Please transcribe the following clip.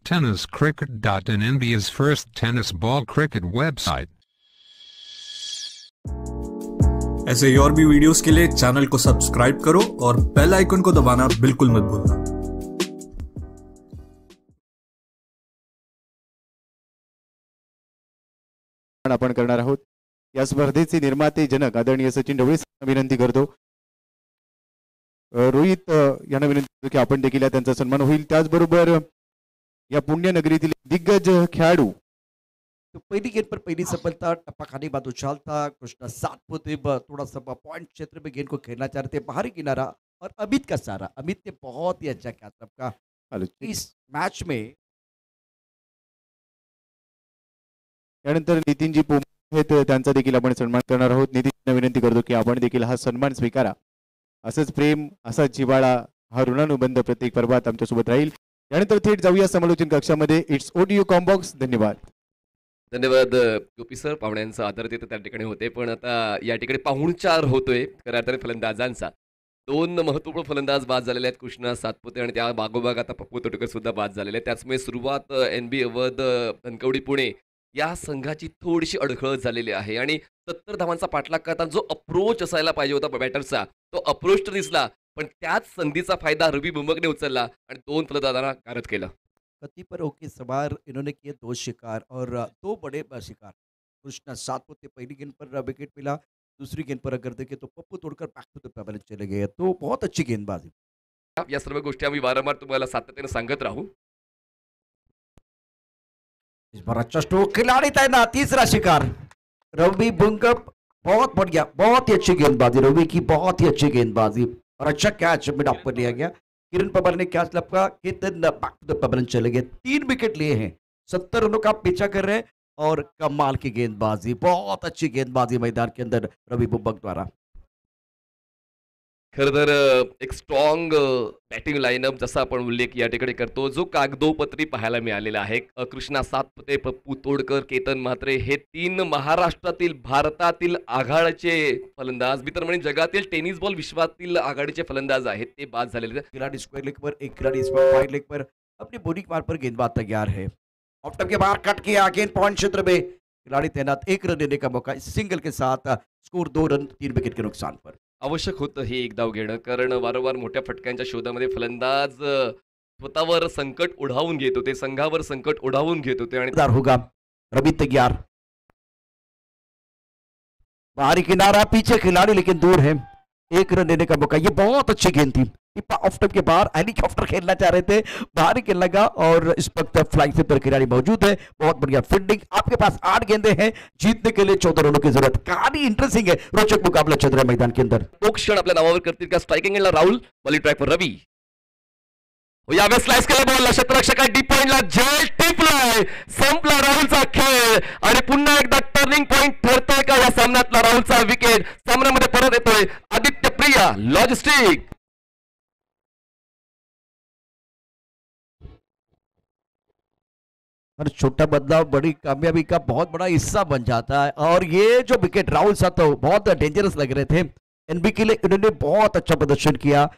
tenniscricket.in, India's first tennis ball cricket website. ऐसे ही और भी वीडियोस के लिए चैनल को सब्सक्राइब करो और बेल आइकन को दबाना बिल्कुल मत भूलना। आपण करणार आहोत या स्पर्धेचे निर्माते जनक आदरणीय सचिन ढवळे विनंती करतो। रोहित यांना विनंती करतो की आपण देखील त्यांचा सन्मान होईल। त्याचबरोबर या पुण्यनगरीतील दिग्गज खेळाडू पहली गेंद पर पहली सफलता, टप्पा खाने बाद उछालता कृष्णा सातपुते थोड़ा सा पॉइंट क्षेत्र में गेंद को खेलना चाह रहे थे, बाहरी किनारा और अमित का सारा। अमित ने बहुत ही अच्छा किया सबका इस मैच में। यानंतर नितीनजी पोम आहेत, त्यांचा देखील आपण सन्मान करणार आहोत। नितीनना विनंती करतो की आपण देखील हा सन्मान स्वीकारा। असंच प्रेम, असाच जिव्हाळा, हा ऋणानुबंध प्रत्येक पर्वात आमच्या सोबत राहील। यानंतर थेट जाऊया समालोचन कक्षामध्ये। It's audio combox. धन्यवाद। धन्यवाद गोपी सर, पाहुण्यांचा आदर तिथे त्या ठिकाणी होते, पण आता या ठिकाणी पाहुणचार होतोय खऱ्या अर्थाने फलंदाजांचा। दोन महत्त्वपूर्ण फलंदाज बाद झालेले आहेत, कृष्णा सातपुते आणि त्या बागोबाग आता पप्पू तोटकर सुद्धा बाद झालेले आहेत। त्याचमुळे सुरुवात NB अवध धनकवडी पुणे या संघाची थोडीशी अडखळ झालेली आहे आणि 70 धावांचा पाठलाग करताना जो अप्रोच असायला पाहिजे होता बॅटरचा, तो अप्रोच तर दिसला, पण त्याच संधीचा फायदा रवी बुमकने उचलला आणि दोन फलंदाजांना कारत केलं। गति पर ओके सवार इन्होंने किए 2 शिकार और 2 बड़े शिकार। कृष्णा सातपुते पहली गेंद पर विकेट मिला, दूसरी गेंद पर अगर देखें तो पप्पू तोड़कर बैक टू द पेबल चले गए, तो बहुत अच्छी गेंदबाजी। या सर्व गोष्टी आम्ही वारंवार तुम्हाला सातत्याने सांगत राहू। इस बार अच्छा स्ट्रोक, खिलाड़ी तैनात, तीसरा शिकार रवि बुमक। बहुत बढ़िया, बहुत ही अच्छी गेंदबाजी रवि की, बहुत ही अच्छी गेंदबाजी और अच्छा कैच मिड ऑफ पर लिया गया। किरण पवार ने कैच लपका, Ketan back to the pavilion चले गए। 3 विकेट लिए हैं, 70 रनों का पीछा कर रहे हैं और कमाल की गेंदबाजी, बहुत अच्छी गेंदबाजी मैदान के अंदर रवि बुमक द्वारा। खरं तर एक स्ट्रॉंग बॅटिंग लाईनअप जसा आपण उल्लेख या ठिकाणी करतो, जो कागदोपत्री पाहायला मिळालेला आहे। कृष्णा सातपुते, पप्पू तोडकर, केतन म्हात्रे हे 3 महाराष्ट्रातील, भारतातील आघाडीचे फलंदाज, मी तर म्हणेन जगातील टेनिस बॉल विश्वातील आघाडीचे फलंदाज आहेत, ते बाद झालेले। खिलाड़ी स्क्वायर लेग पर, एक खिलाड़ी इस पर वाइड लेग पर अपनी बॉडी मार पर गेंदबाज तैयार है। ऑफ टॉप के बाहर कट किया, गेंद पॉइंट क्षेत्र में, खिलाड़ी तैनात, 1 रन देने का मौका। इस सिंगल के साथ स्कोर 2 रन 3 विकेट के नुकसान पर। आवश्यक होतं हे एक धाव घेणं, कारण वारंवार मोठ्या फटक्यांच्या शोधामध्ये फलंदाज स्वतःवर संकट ओढावून घेत होते, संघावर संकट ओढावून घेत होते आणि होगा। रवि तैयार, बाहरी किनारा, पीछे खिलाड़ी लेकिन दूर है, 1 रन देने का मौका। ये बहुत अच्छी गेंद थी, ऑफ टॉप के बाहर हेलीकॉप्टर खेलना चाह रहे थे, बाहरी खेलने लगा और इस वक्त फ्लाइंग स्लिप पर खिलाड़ी मौजूद है। बहुत बढ़िया फील्डिंग। आपके पास 8 गेंदें हैं, जीतने के लिए 14 रनों की जरूरत। कहानी इंटरेस्टिंग है, रोचक मुकाबला चल रहा है मैदान के अंदर। तो क्षण आपल्या नावावर करतील का? स्ट्राइकिंग एंडला राहुल, बॉलिंग ट्रॅक पर रवी, यावेळेस स्लाइस केला बॉल, क्षेत्ररक्षक डीप पॉइंटला जय टिपलाय। संपला राहुलचा खेळ आणि पुन्हा एकदा टर्निंग पॉइंट ठरतोय का या सामन्यातला राहुलचा विकेट? सामन्यामध्ये परत येतोय आदित्य प्रिया लॉजिस्टिक। और छोटा बदलाव बड़ी कामयाबी का बहुत बड़ा हिस्सा बन जाता है। और ये जो विकेट राहुल साहब तो बहुत डेंजरस लग रहे थे NB के लिए, इन्होंने बहुत अच्छा प्रदर्शन किया।